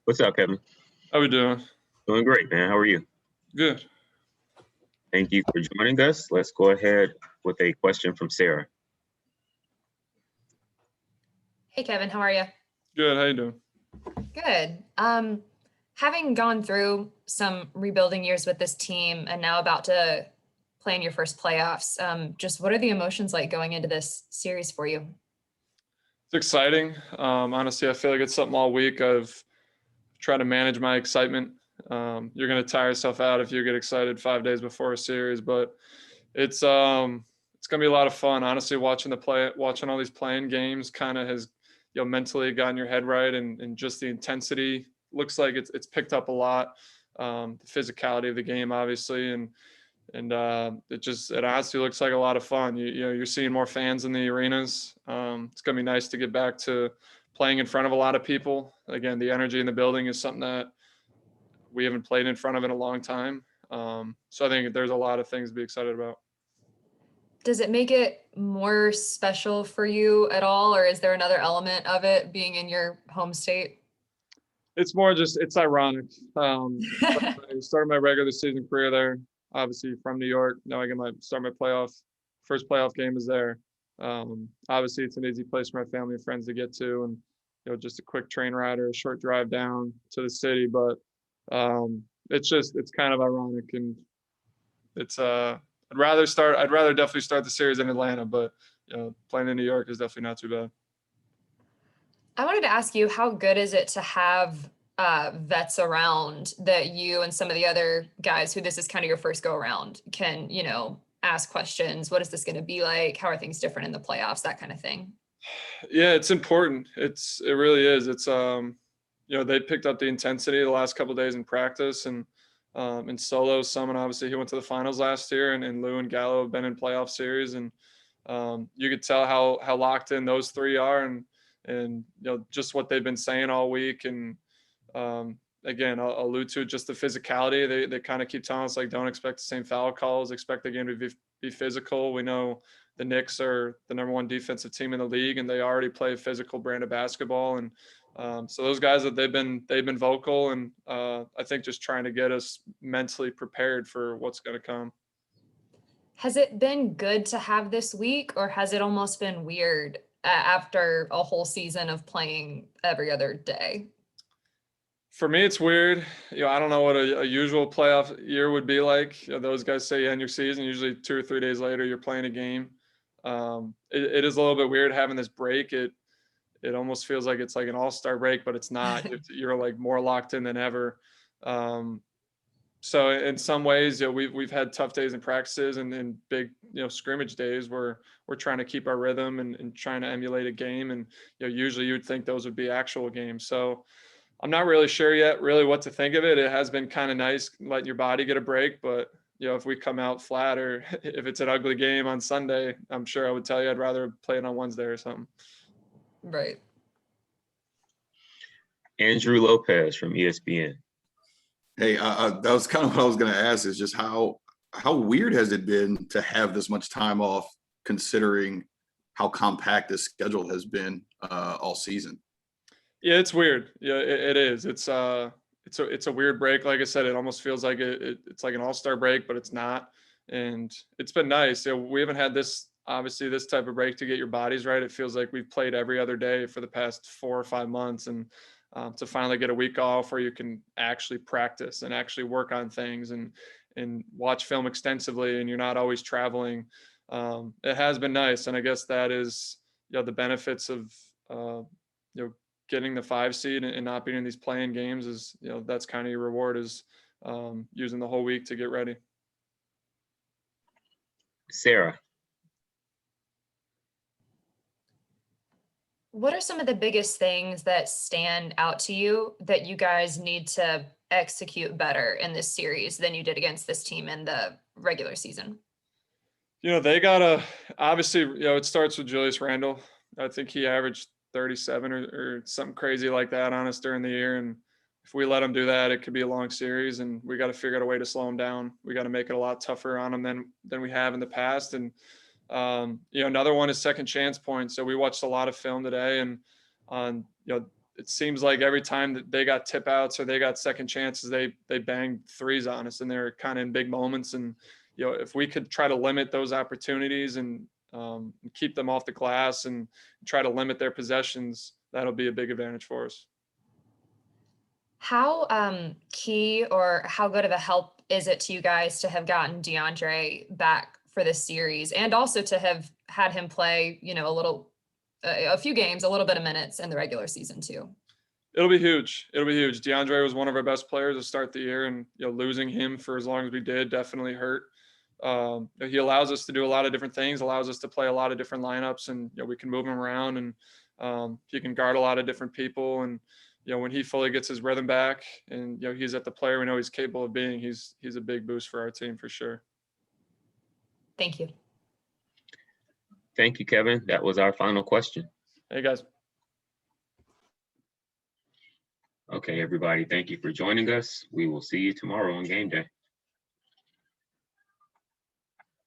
What's up, Kevin? How we doing? Doing great, man. How are you? Good. Thank you for joining us. Let's go ahead with a question from Sarah. Hey, Kevin, how are you? Good. How you doing? Good. Having gone through some rebuilding years with this team and now about to play in your first playoffs, just what are the emotions like going into this series for you? It's exciting. Honestly, I feel like it's something all week. I've tried to manage my excitement. You're going to tire yourself out if you get excited 5 days before a series, but it's going to be a lot of fun. Honestly, watching all these playing games kind of has, mentally gotten your head right, and just the intensity looks like it's picked up a lot. The physicality of the game, obviously, and it honestly looks like a lot of fun. You're seeing more fans in the arenas. It's gonna be nice to get back to playing in front of a lot of people. Again, the energy in the building is something that we haven't played in front of in a long time. So I think there's a lot of things to be excited about. Does it make it more special for you at all, or is there another element of it being in your home state? It's more just it's ironic. I started my regular season career there, obviously from New York. Now I get my first playoff game is there. Obviously it's an easy place for my family and friends to get to, and just a quick train ride or a short drive down to the city. But it's kind of ironic, and it's I'd rather definitely start the series in Atlanta, but playing in New York is definitely not too bad. I wanted to ask you, how good is it to have vets around that you and some of the other guys who this is kind of your first go around can, ask questions? What is this going to be like? How are things different in the playoffs? That kind of thing. Yeah, it's important. It really is. It's they picked up the intensity the last couple of days in practice, and in solo. Someone obviously he went to the finals last year, and Lou and Gallo have been in playoff series, and you could tell how locked in those three are, and just what they've been saying all week. And again, I'll allude to just the physicality. They kind of keep telling us, like, don't expect the same foul calls, expect the game to be physical. We know the Knicks are the number one defensive team in the league, and they already play a physical brand of basketball. And so those guys that they've been vocal, and I think just trying to get us mentally prepared for what's going to come. Has it been good to have this week, or has it almost been weird after a whole season of playing every other day? For me, it's weird. I don't know what a usual playoff year would be like. Those guys say you end your season. Usually 2 or 3 days later, you're playing a game. It is a little bit weird having this break. It almost feels like it's like an all-star break, but it's not. You're like more locked in than ever. So in some ways, we've had tough days in practices and big, scrimmage days where we're trying to keep our rhythm and trying to emulate a game. And, usually you'd think those would be actual games. So I'm not really sure yet really what to think of it. It has been kind of nice letting your body get a break, but if we come out flat, or if it's an ugly game on Sunday, I'm sure I would tell you I'd rather play it on Wednesday or something. Right. Andrew Lopez from ESPN. Hey, that was kind of what I was going to ask, is just how weird has it been to have this much time off, considering how compact this schedule has been all season? Yeah, it's weird. Yeah, it is. It's a weird break. Like I said, it almost feels like it's like an all-star break, but it's not. And it's been nice. We haven't had this type of break to get your bodies right. It feels like we've played every other day for the past 4 or 5 months, and to finally get a week off where you can actually practice and actually work on things and watch film extensively, and you're not always traveling. It has been nice, and I guess that is the benefits of getting the 5 seed and not being in these playing games is, that's kind of your reward, is using the whole week to get ready. Sarah. What are some of the biggest things that stand out to you that you guys need to execute better in this series than you did against this team in the regular season? They gotta, obviously, it starts with Julius Randle. I think he averaged 37 or something crazy like that on us during the year. And if we let him do that, it could be a long series, and we got to figure out a way to slow him down. We got to make it a lot tougher on him than we have in the past. And, another one is second chance points. So we watched a lot of film today, and on, it seems like every time that they got tip outs or they got second chances, they banged threes on us, and they're kind of in big moments. And, you know, if we could try to limit those opportunities and keep them off the glass and try to limit their possessions, that'll be a big advantage for us. How key or how good of a help is it to you guys to have gotten DeAndre back for this series, and also to have had him play, you know, a few games, a little bit of minutes in the regular season too? It'll be huge. It'll be huge. DeAndre was one of our best players to start the year, and, you know, losing him for as long as we did definitely hurt. He allows us to do a lot of different things, allows us to play a lot of different lineups, and, you know, we can move him around, and he can guard a lot of different people. And, you know, when he fully gets his rhythm back and, you know, he's at the player we know he's capable of being, he's a big boost for our team for sure. Thank you. Thank you, Kevin. That was our final question. Hey, guys. Okay, everybody, thank you for joining us. We will see you tomorrow on game day.